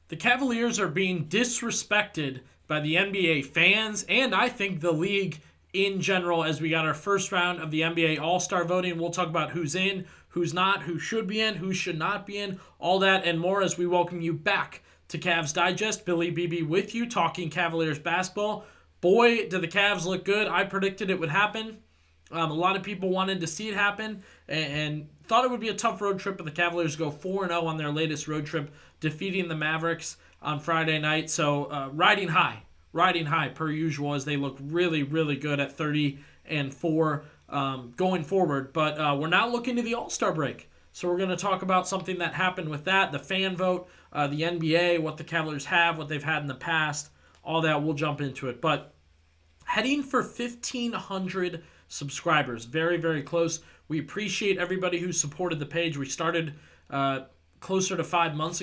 The Cavaliers are being disrespected by the NBA fans and I think the league in general as we got our first round of the NBA All-Star voting. We'll talk about who's in, who's not, who should be in, who should not be in, all that and more as we welcome you back to Cavs Digest. Billy BB with you talking Cavaliers basketball. Boy, do the Cavs look good. I predicted it would happen. A lot of people wanted to see it happen and thought it would be a tough road trip, but the Cavaliers go 4-0 on their latest road trip, defeating the Mavericks on Friday night. So riding high per usual as they look really, really good at 30-4 going forward. But we're now looking to the All-Star break. So we're going to talk about something that happened with that, the fan vote, the NBA, what the Cavaliers have, what they've had in the past, all that. We'll jump into it. But heading for 1,500 subscribers. Very, very close. We appreciate everybody who supported the page. We started closer to 6 months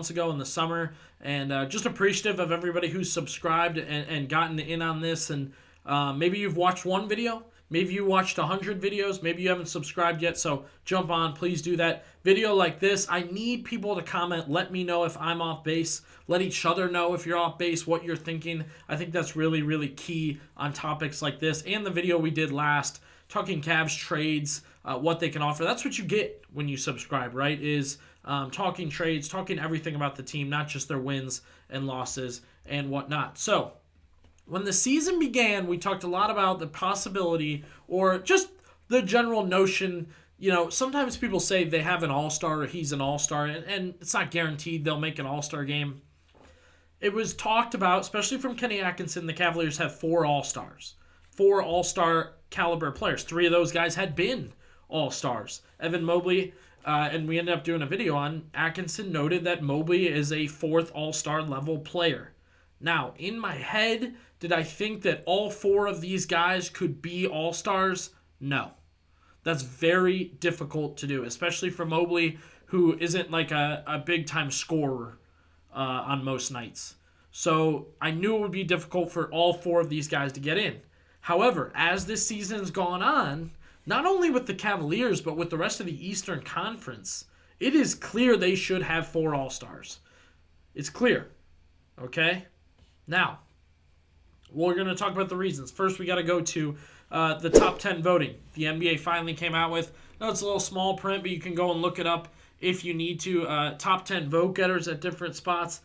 ago in the summer, and just appreciative of everybody who's subscribed and gotten in on this. And maybe you've watched one video, maybe you watched 100 videos, maybe you haven't subscribed yet, so jump on, please do that. Video like this, I need people to comment, let me know if I'm off base, let each other know if you're off base, what you're thinking. I think that's really, really key on topics like this. And the video we did last, talking Cavs trades, what they can offer. That's what you get when you subscribe, right? Is talking trades, talking everything about the team, not just their wins and losses and whatnot. So when the season began, we talked a lot about the possibility or just the general notion. You know, sometimes people say they have an all-star or he's an all-star, and it's not guaranteed they'll make an all-star game. It was talked about, especially from Kenny Atkinson, the Cavaliers have 4 all-stars, 4 all-star caliber players. 3 of those guys had been all-stars. Evan Mobley, and we ended up doing a video on Atkinson, noted that Mobley is a 4th all-star level player. Now, in my head, did I think that all 4 of these guys could be all-stars? No. That's very difficult to do, especially for Mobley, who isn't like a big-time scorer on most nights. So I knew it would be difficult for all 4 of these guys to get in. However, as this season's gone on, not only with the Cavaliers, but with the rest of the Eastern Conference, it is clear they should have 4 All-Stars. It's clear. Okay? Now, we're going to talk about the reasons. First, we got to go to the top 10 voting. The NBA finally came out with, no, it's a little small print, but you can go and look it up if you need to. Top 10 vote getters at different spots.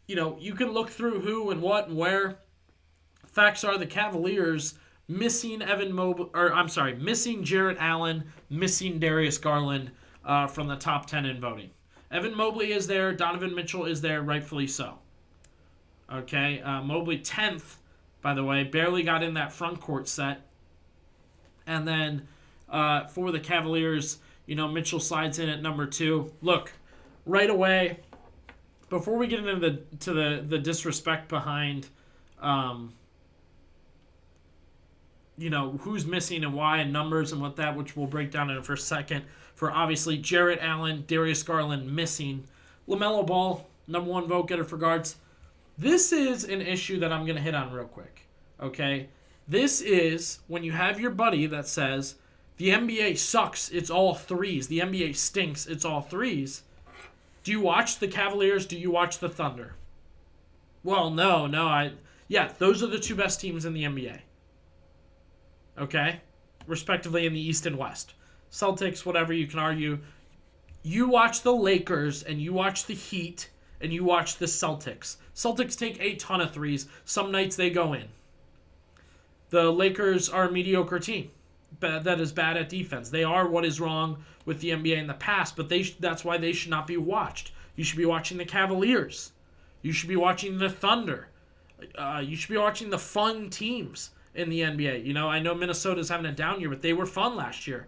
You know, you can look through who and what and where. Facts are the Cavaliers missing missing Jarrett Allen, missing Darius Garland from the top 10 in voting. Evan Mobley is there. Donovan Mitchell is there, rightfully so. Okay, Mobley 10th, by the way, barely got in that front court set. And then for the Cavaliers, you know, Mitchell slides in at number 2. Look, right away, before we get into the disrespect behind, you know, who's missing and why and numbers and what that, which we'll break down in a first second. For obviously Jarrett Allen, Darius Garland missing. LaMelo Ball, number 1 vote getter for guards. This is an issue that I'm going to hit on real quick, okay? This is when you have your buddy that says, the NBA sucks, it's all threes. The NBA stinks, it's all threes. Do you watch the Cavaliers? Do you watch the Thunder? Well, no. Yeah, those are the 2 best teams in the NBA. Okay? Respectively in the East and West. Celtics, whatever, you can argue. You watch the Lakers, and you watch the Heat, and you watch the Celtics. Celtics take a ton of threes. Some nights they go in. The Lakers are a mediocre team that is bad at defense. They are what is wrong with the NBA in the past, but that's why they should not be watched. You should be watching the Cavaliers. You should be watching the Thunder. You should be watching the fun teams in the NBA. You know, I know Minnesota's having a down year, but they were fun last year.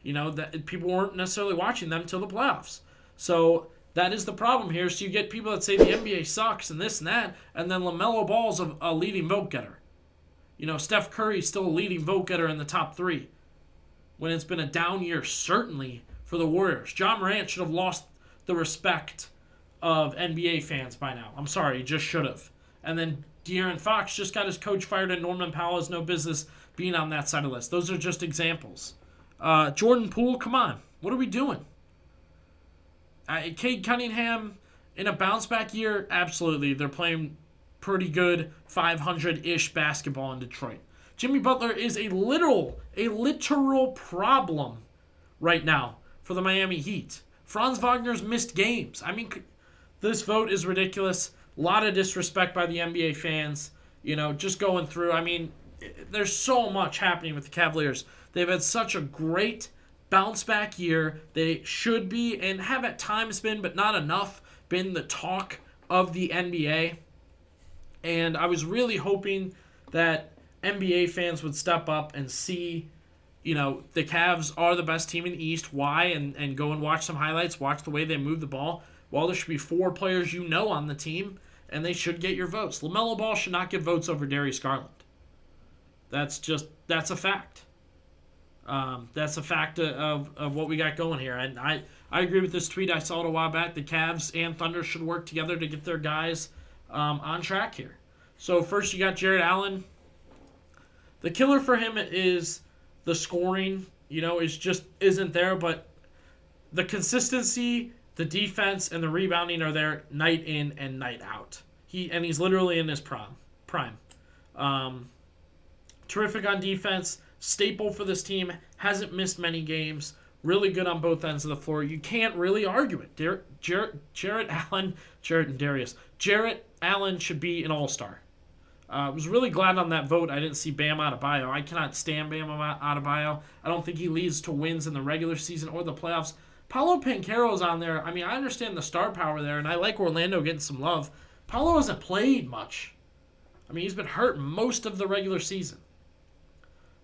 You know, that people weren't necessarily watching them till the playoffs. So that is the problem here. So you get people that say the NBA sucks and this and that, and then LaMelo Ball's a leading vote getter. You know, Steph Curry's still a leading vote getter in the top 3. When it's been a down year, certainly, for the Warriors. John Morant should have lost the respect of NBA fans by now. I'm sorry, he just should have. And then De'Aaron Fox just got his coach fired, and Norman Powell has no business being on that side of the list. Those are just examples. Jordan Poole, come on. What are we doing? Cade Cunningham In a bounce-back year, absolutely. They're playing pretty good 500-ish basketball in Detroit. Jimmy Butler is a literal problem right now for the Miami Heat. Franz Wagner's missed games. I mean, this vote is ridiculous. A lot of disrespect by the NBA fans. Just going through. I mean, there's so much happening with the Cavaliers. They've had such a great bounce-back year. They should be, and have at times been, but not enough, been the talk of the NBA. And I was really hoping that NBA fans would step up and see, the Cavs are the best team in the East. Why? And go and watch some highlights. Watch the way they move the ball. Well, there should be 4 players on the team, and they should get your votes. LaMelo Ball should not get votes over Darius Garland. That's a fact. That's a fact of what we got going here. And I agree with this tweet I saw it a while back. The Cavs and Thunder should work together to get their guys on track here. So first you got Jarrett Allen. The killer for him is the scoring, isn't there, but the consistency, the defense, and the rebounding are there night in and night out. He's literally in his prime. Terrific on defense, staple for this team, hasn't missed many games, really good on both ends of the floor. You can't really argue it. Jarrett Allen should be an all-star. I was really glad on that vote I didn't see Bam Adebayo. I cannot stand Bam Adebayo. I don't think he leads to wins in the regular season or the playoffs. Paolo Banchero's on there. I mean, I understand the star power there, and I like Orlando getting some love. Paolo hasn't played much. I mean, he's been hurt most of the regular season.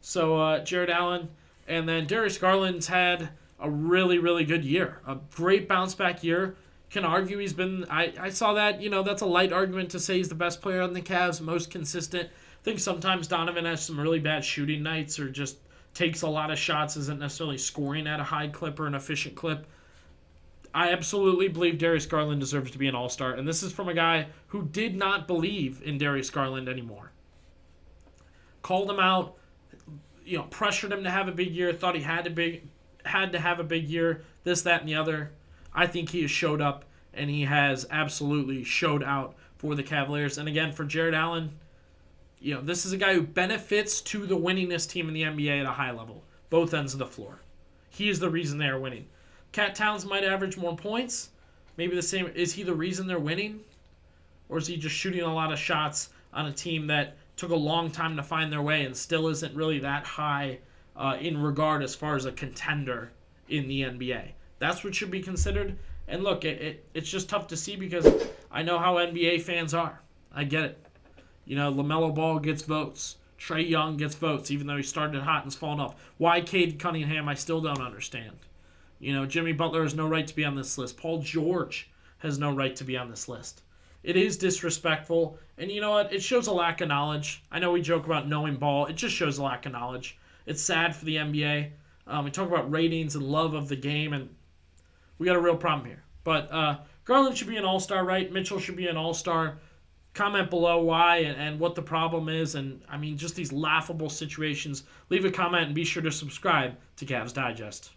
So, Jarrett Allen. And then Darius Garland's had a really, really good year. A great bounce-back year. Can argue he's been... I saw that, that's a light argument to say he's the best player on the Cavs, most consistent. I think sometimes Donovan has some really bad shooting nights or just takes a lot of shots, isn't necessarily scoring at a high clip or an efficient clip. I absolutely believe Darius Garland deserves to be an all-star, and this is from a guy who did not believe in Darius Garland anymore. Called him out, pressured him to have a big year, thought he had to have a big year, this, that, and the other. I think he has showed up, and he has absolutely showed out for the Cavaliers. And again, for Jarrett Allen, this is a guy who benefits to the winningest team in the NBA at a high level, both ends of the floor. He is the reason they are winning. Cat Towns might average more points, maybe the same. Is he the reason they're winning? Or is he just shooting a lot of shots on a team that took a long time to find their way and still isn't really that high in regard as far as a contender in the NBA? That's what should be considered. And look, it's just tough to see because I know how NBA fans are. I get it. LaMelo Ball gets votes. Trae Young gets votes, even though he started hot and's fallen off. Why Cade Cunningham, I still don't understand. Jimmy Butler has no right to be on this list. Paul George has no right to be on this list. It is disrespectful. And you know what? It shows a lack of knowledge. I know we joke about knowing ball. It just shows a lack of knowledge. It's sad for the NBA. We talk about ratings and love of the game, and we got a real problem here. But Garland should be an all-star, right? Mitchell should be an all-star. Comment below why and what the problem is. And, just these laughable situations. Leave a comment and be sure to subscribe to Cavs Digest.